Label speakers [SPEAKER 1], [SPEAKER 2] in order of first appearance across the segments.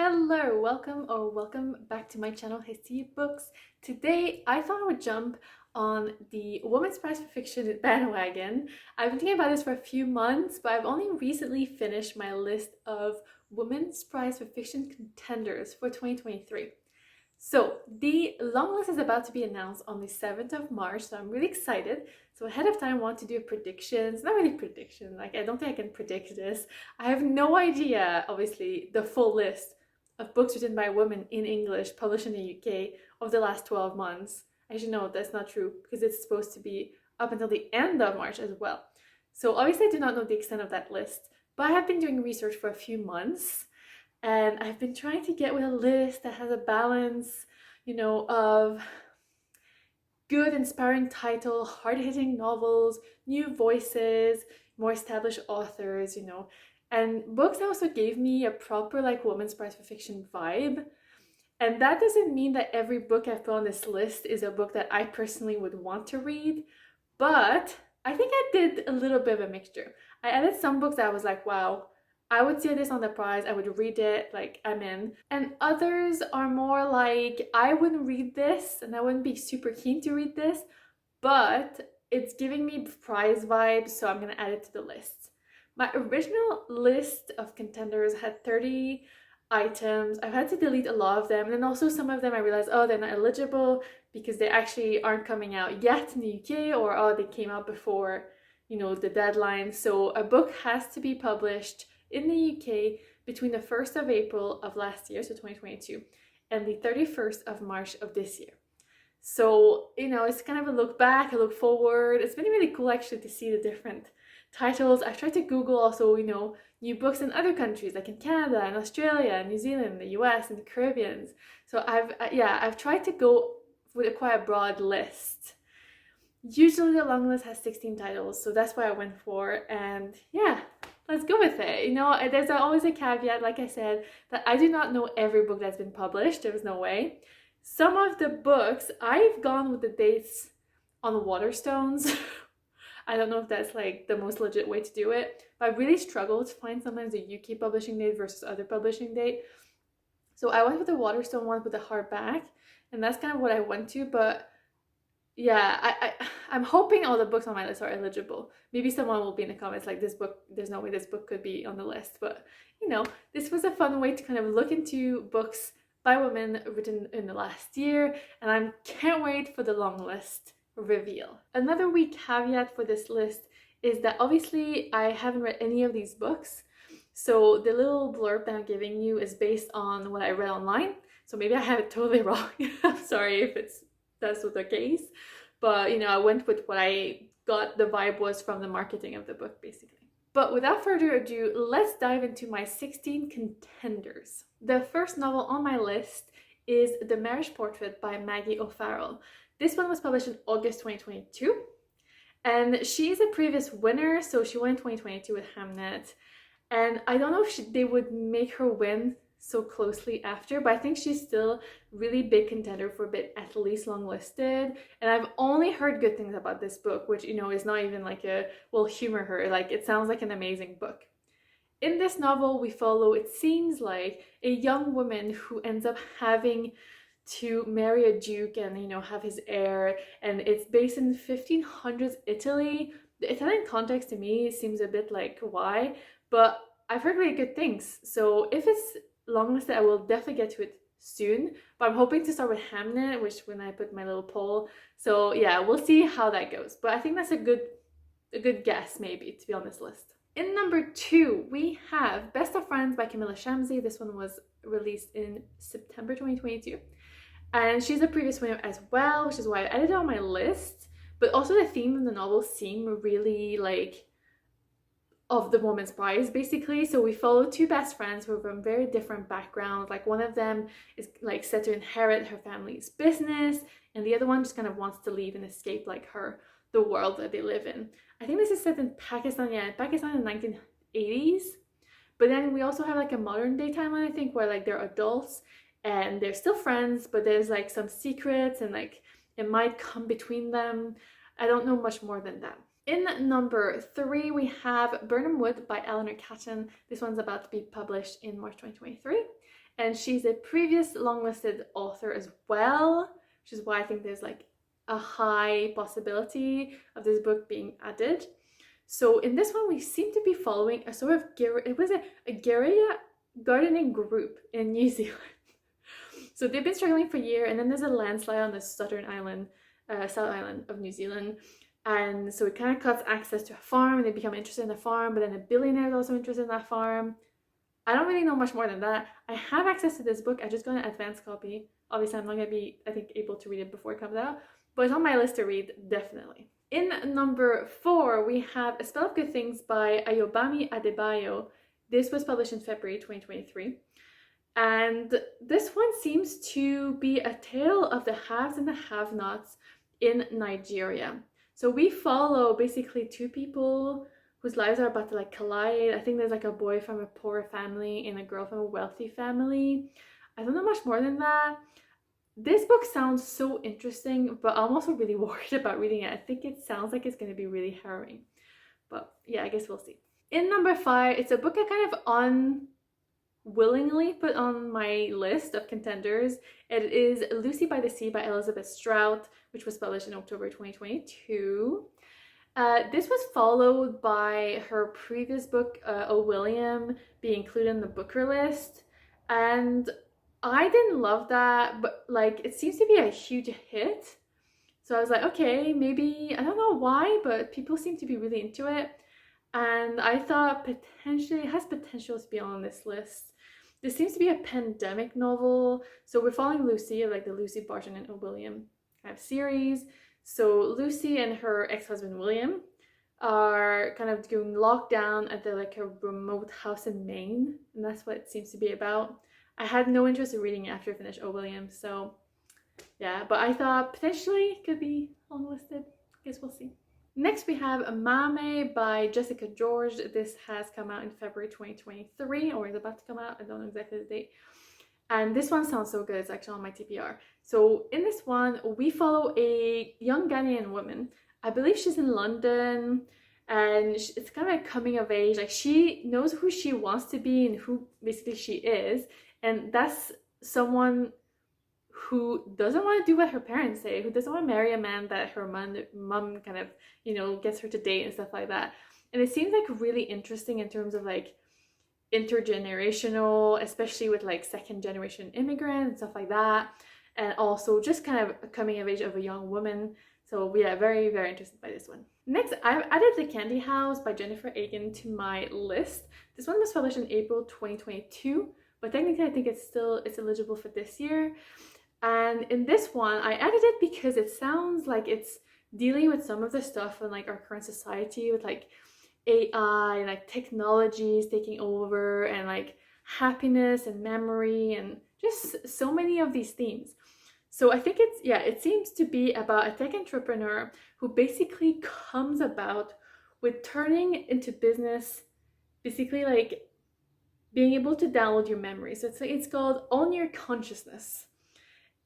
[SPEAKER 1] Hello, welcome back to my channel, History Books. Today, I thought I would jump on the Women's Prize for Fiction bandwagon. I've been thinking about this for a few months, but I've only recently finished my list of Women's Prize for Fiction contenders for 2023. So the long list is about to be announced on the 7th of March, so I'm really excited. So ahead of time, I want to do predictions. Not really prediction, like I don't think I can predict this. I have no idea, obviously, the full list of books written by women in English published in the UK of the last 12 months. Actually, no, that's not true because it's supposed to be up until the end of March as well. So obviously I do not know the extent of that list, but I have been doing research for a few months and I've been trying to get with a list that has a balance, of good, inspiring title, hard-hitting novels, new voices, more established authors, and books that also gave me a proper Women's Prize for Fiction vibe. And that doesn't mean that every book I've put on this list is a book that I personally would want to read, but I think I did a little bit of a mixture. I added some books that I was like, wow, I would see this on the prize, I would read it, I'm in. And others are more like, I wouldn't read this and I wouldn't be super keen to read this, but it's giving me prize vibes, so I'm gonna add it to the list. My original list of contenders had 30 items. I've had to delete a lot of them, and then also some of them I realized, oh, they're not eligible because they actually aren't coming out yet in the UK, or oh, they came out before, the deadline. So a book has to be published in the UK between the 1st of April of last year, so 2022, and the 31st of March of this year. So, it's kind of a look back, a look forward. It's been really cool actually to see the different titles. I've tried to Google also, new books in other countries, like in Canada and Australia and New Zealand, the US and the Caribbean. So I've tried to go with quite a broad list. Usually the long list has 16 titles, so that's what I went for, and yeah, let's go with it. There's always a caveat, like I said, that I do not know every book that's been published. There's no way. Some of the books, I've gone with the dates on Waterstones. I don't know if that's the most legit way to do it, but I really struggle to find sometimes a UK publishing date versus other publishing date. So I went with the Waterstone one with the hardback, and that's kind of what I went to, but yeah, I'm hoping all the books on my list are eligible. Maybe someone will be in the comments like, this book, there's no way this book could be on the list, but this was a fun way to kind of look into books by women written in the last year, and I can't wait for the long list reveal. Another wee caveat for this list is that obviously I haven't read any of these books, so the little blurb that I'm giving you is based on what I read online, so maybe I have it totally wrong. I'm sorry if that's the case, but I went with what I got the vibe was from the marketing of the book basically. But without further ado, let's dive into my 16 contenders. The first novel on my list is The Marriage Portrait by Maggie O'Farrell. This one was published in August 2022, and she is a previous winner, so she won in 2022 with Hamnet, and I don't know if they would make her win so closely after, but I think she's still really big contender for a bit, at least longlisted, and I've only heard good things about this book, which is not even will humor her, it sounds like an amazing book. In this novel we follow, it seems like, a young woman who ends up having to marry a duke and have his heir, and it's based in 1500s Italy. The Italian context to me seems a bit why, but I've heard really good things, so if it's longlisted I will definitely get to it soon, but I'm hoping to start with Hamnet, which when I put my little poll, so yeah, we'll see how that goes, but I think that's a good guess maybe to be on this list. In number 2 we have Best of Friends by Kamila Shamsie. This one was released in September 2022, and she's a previous winner as well, which is why I added it on my list. But also the theme of the novel seemed really of the Women's Prize basically. So we follow two best friends who are from very different backgrounds. One of them is set to inherit her family's business, and the other one just kind of wants to leave and escape the world that they live in. I think this is set in Pakistan, in the 1980s. But then we also have a modern day timeline, I think, where they're adults and they're still friends, but there's some secrets and it might come between them. I don't know much more than that. In number 3 we have Birnam by Eleanor Catton. This one's about to be published in March 2023, and she's a previous longlisted author as well, which is why I think there's like a high possibility of this book being added. So in this one, we seem to be following a sort of a guerrilla gardening group in New Zealand. So they've been struggling for a year, and then there's a landslide on the south island of New Zealand. And so it kind of cuts access to a farm, and they become interested in the farm, but then a billionaire is also interested in that farm. I don't really know much more than that. I have access to this book. I just got an advanced copy. Obviously, I'm not going to be, I think, able to read it before it comes out, but it's on my list to read, definitely. In number 4, we have A Spell of Good Things by Ayobami Adebayo. This was published in February 2023. And this one seems to be a tale of the haves and the have-nots in Nigeria. So we follow basically 2 people whose lives are about to like collide. I think there's like a boy from a poor family and a girl from a wealthy family. I don't know much more than that. This book sounds so interesting, but I'm also really worried about reading it. I think it sounds like it's going to be really harrowing. But yeah, I guess we'll see. In number 5, it's a book I kind of unwillingly put on my list of contenders. It is Lucy by the Sea by Elizabeth Strout, which was published in October 2022. This was followed by her previous book, O William, being included in the Booker list. And I didn't love that, but like it seems to be a huge hit. So I was like, okay, maybe, I don't know why, but people seem to be really into it. And I thought potentially it has potential to be on this list. This seems to be a pandemic novel. So we're following Lucy, like the Lucy Barton and O William kind of series. So Lucy and her ex-husband William are kind of doing lockdown at like a remote house in Maine, and that's what it seems to be about. I had no interest in reading it after I finished O William, so yeah, but I thought potentially it could be longlisted. Guess we'll see. Next we have Maame by Jessica George. This has come out in February 2023, or is about to come out. I don't know exactly the date. And this one sounds so good. It's actually on my TPR. So in this one, we follow a young Ghanaian woman. I believe she's in London, and it's kind of a coming of age. Like she knows who she wants to be and who basically she is. And that's someone who doesn't want to do what her parents say, who doesn't want to marry a man that her mom kind of, you know, gets her to date and stuff like that. And it seems like really interesting in terms of like intergenerational, especially with like second generation immigrants and stuff like that, and also just kind of a coming of age of a young woman. So yeah, very, very interested by this one. Next, I've added The Candy House by Jennifer Egan to my list. This one was published in April 2022, but technically I think it's eligible for this year. And in this one, I added it because it sounds like it's dealing with some of the stuff in like our current society with like AI and like technologies taking over and like happiness and memory and just so many of these themes. So I think it seems to be about a tech entrepreneur who basically comes about with turning into business, basically like being able to download your memories. So it's called Own Your Consciousness.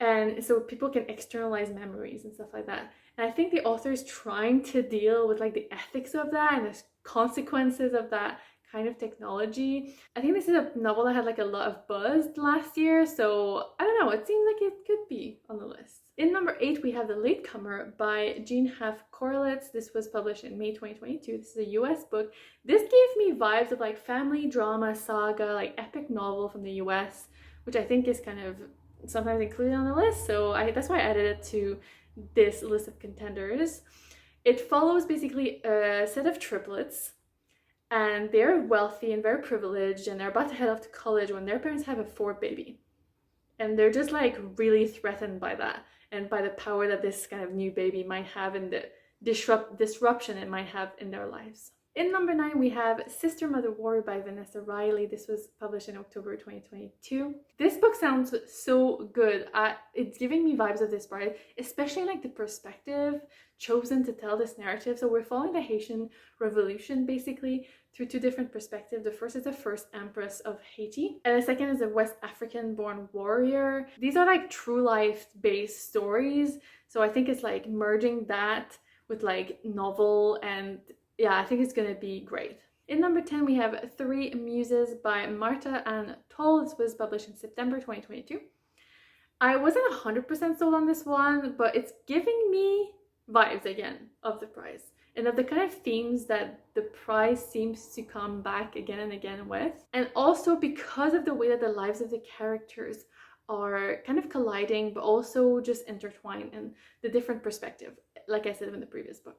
[SPEAKER 1] And so people can externalize memories and stuff like that. And I think the author is trying to deal with like the ethics of that and the consequences of that kind of technology. I think this is a novel that had like a lot of buzz last year, so I don't know, it seems like it could be on the list. In number 8, we have The Latecomer by Jean Haff Korelitz. This was published in May 2022. This is a US book. This gave me vibes of like family drama, saga, like epic novel from the US, which I think is kind of sometimes included on the list, so that's why I added it to this list of contenders. It follows basically a set of triplets, and they're wealthy and very privileged, and they're about to head off to college when their parents have a fourth baby. And they're just like really threatened by that and by the power that this kind of new baby might have and the disruption it might have in their lives. In number 9, we have Sister Mother Warrior by Vanessa Riley. This was published in October 2022. This book sounds so good. It's giving me vibes of this bride, especially like the perspective chosen to tell this narrative. So we're following the Haitian Revolution basically through 2 different perspectives. The first is the first Empress of Haiti, and the second is a West African born warrior. These are like true life based stories. So I think it's like merging that with like novel, and yeah, I think it's gonna be great. In number 10, we have Three Muses by Marta and Toll. This was published in September 2022. I wasn't 100% sold on this one, but it's giving me vibes again of the prize and of the kind of themes that the prize seems to come back again and again with. And also because of the way that the lives of the characters are kind of colliding, but also just intertwined in the different perspective, like I said in the previous book.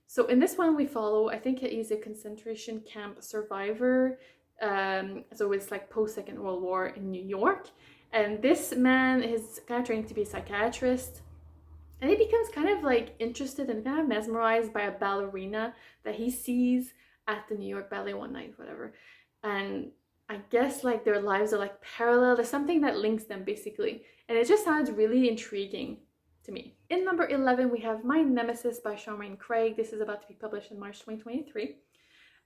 [SPEAKER 1] So in this one we follow, I think he's a concentration camp survivor. So it's like post-Second World War in New York. And this man is kind of training to be a psychiatrist. And he becomes kind of like interested and kind of mesmerized by a ballerina that he sees at the New York Ballet one night, whatever. And I guess like their lives are like parallel. There's something that links them basically. And it just sounds really intriguing to me. In number 11, we have My Nemesis by Charmaine Craig. This is about to be published in March 2023.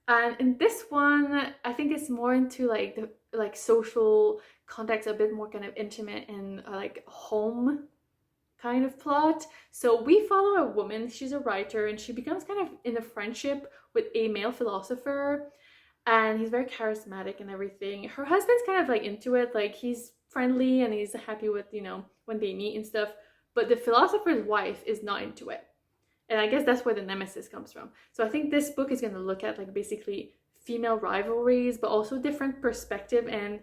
[SPEAKER 1] And in this one, I think it's more into like the social context, a bit more kind of intimate and like home kind of plot. So we follow a woman, she's a writer, and she becomes kind of in a friendship with a male philosopher, and he's very charismatic and everything. Her husband's kind of like into it, like he's friendly and he's happy with, you know, when they meet and stuff, but the philosopher's wife is not into it. And I guess that's where the nemesis comes from. So I think this book is going to look at like basically female rivalries, but also different perspective and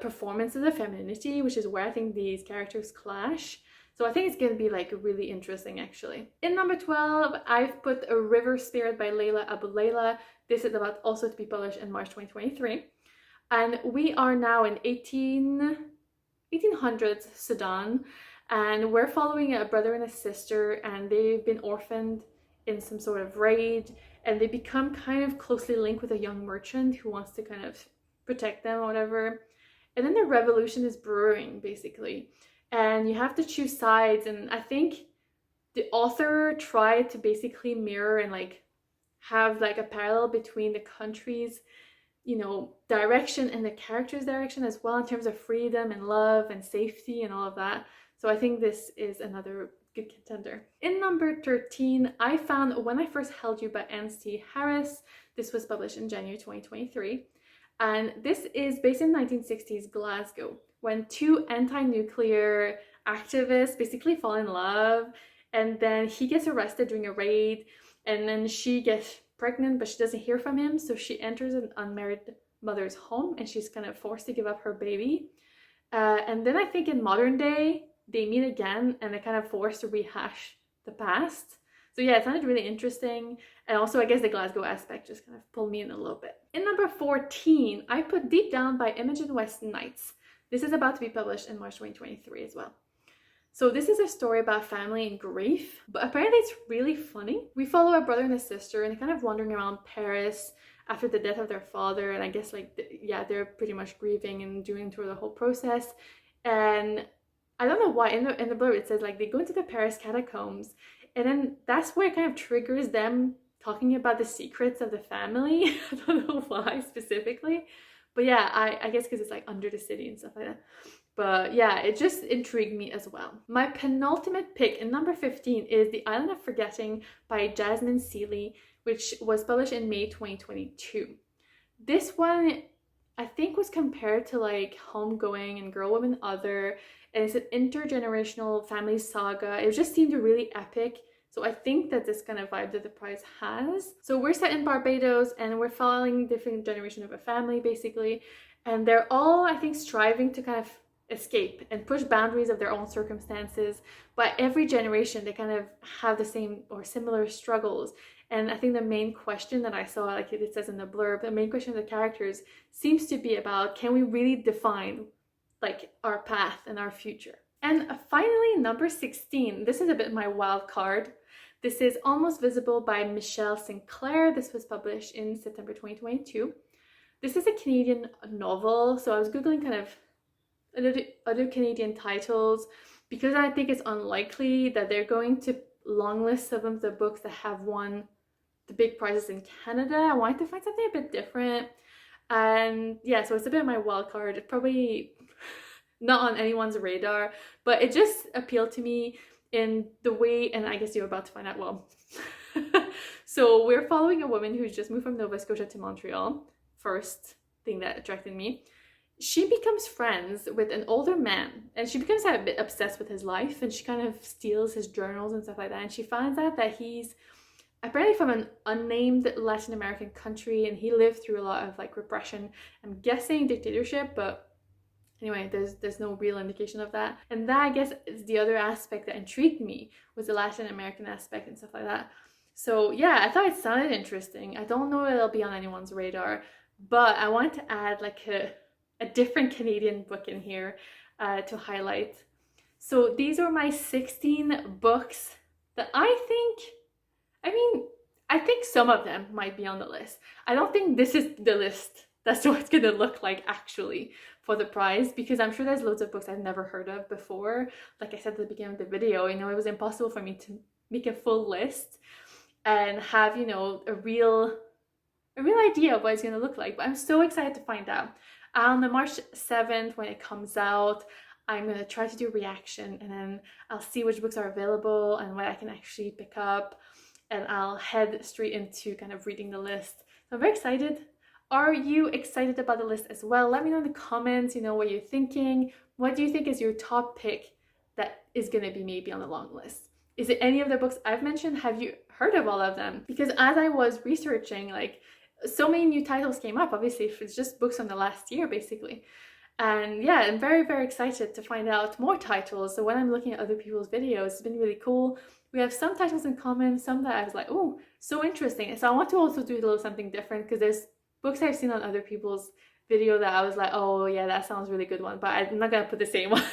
[SPEAKER 1] performances of femininity, which is where I think these characters clash. So I think it's going to be like really interesting actually. In number 12, I've put A River Spirit by Leila Aboulela. This is about also to be published in March 2023. And we are now in 1800s Sudan. And we're following a brother and a sister, and they've been orphaned in some sort of raid, and they become kind of closely linked with a young merchant who wants to kind of protect them or whatever. And then the revolution is brewing basically, and you have to choose sides. And I think the author tried to basically mirror and like have like a parallel between the country's, you know, direction and the character's direction as well, in terms of freedom and love and safety and all of that. So I think this is another good contender. In number 13, I found When I First Held You by Anstey Harris. This was published in January 2023. And this is based in 1960s Glasgow, when two anti-nuclear activists basically fall in love, and then he gets arrested during a raid, and then she gets pregnant, but she doesn't hear from him, so she enters an unmarried mother's home, and she's kind of forced to give up her baby. And then I think in modern day, they meet again and they're kind of forced to rehash the past. So yeah, it sounded really interesting. And also I guess the Glasgow aspect just kind of pulled me in a little bit. In number 14, I put Deep Down by Imogen West Knights. This is about to be published in March 2023 as well. So this is a story about family and grief, but apparently it's really funny. We follow a brother and a sister, and they're kind of wandering around Paris after the death of their father. And I guess like, yeah, they're pretty much grieving and doing through the whole process. And I don't know why in the blurb it says like they go into the Paris catacombs, and then that's where it kind of triggers them talking about the secrets of the family. I don't know why specifically, but yeah, I guess because it's like under the city and stuff like that. But yeah, it just intrigued me as well. My penultimate pick in number 15 is The Island of Forgetting by Jasmine Seeley, which was published in May 2022. This one I think was compared to like Homegoing and Girl, Woman, Other, and it's an intergenerational family saga. It just seemed really epic. So I think that this kind of vibe that the prize has. So we're set in Barbados, and we're following different generations of a family basically. And they're all, I think, striving to kind of escape and push boundaries of their own circumstances. But every generation, they kind of have the same or similar struggles. And I think the main question that I saw, like it says in the blurb, the main question of the characters seems to be about, can we really define like our path and our future? And finally, number 16, this is a bit my wild card. This is Almost Visible by Michelle Sinclair. This was published in September 2022. This is a Canadian novel, so I was Googling kind of other Canadian titles because I think it's unlikely that they're going to longlist some of the books that have won the big prizes in Canada. I wanted to find something a bit different. And yeah, so it's a bit of my wild card. It's probably not on anyone's radar, but it just appealed to me in the way, and I guess you're about to find out, well, So we're following a woman who's just moved from Nova Scotia to Montreal. First thing that attracted me. She becomes friends with an older man, and she becomes a bit obsessed with his life, and she kind of steals his journals and stuff like that. And she finds out that he's apparently from an unnamed Latin American country, and he lived through a lot of like repression. I'm guessing dictatorship, but anyway, there's no real indication of that. And that, I guess, is the other aspect that intrigued me, was the Latin American aspect and stuff like that. So yeah, I thought it sounded interesting. I don't know if it'll be on anyone's radar, but I wanted to add like a different Canadian book in here to highlight. So these are my 16 books that I think some of them might be on the list. I don't think this is the list. That's what it's gonna look like actually for the prize, because I'm sure there's loads of books I've never heard of before. Like I said at the beginning of the video, you know, it was impossible for me to make a full list and have, you know, a real idea of what it's gonna look like. But I'm so excited to find out. On the March 7th, when it comes out, I'm gonna try to do a reaction, and then I'll see which books are available and what I can actually pick up, and I'll head straight into kind of reading the list. So I'm very excited. Are you excited about the list as well? Let me know in the comments, you know, what you're thinking. What do you think is your top pick that is gonna be maybe on the long list? Is it any of the books I've mentioned? Have you heard of all of them? Because as I was researching, like, so many new titles came up. Obviously, it's just books from the last year, basically. And yeah, I'm very, very excited to find out more titles. So when I'm looking at other people's videos, it's been really cool. We have some titles in common, some that I was like, oh, so interesting. So I want to also do a little something different, because there's books I've seen on other people's video that I was like, oh yeah, that sounds really good one, but I'm not gonna put the same one.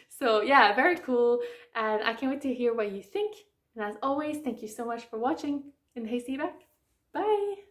[SPEAKER 1] So yeah, very cool. And I can't wait to hear what you think. And as always, thank you so much for watching, and hey, see you back. Bye!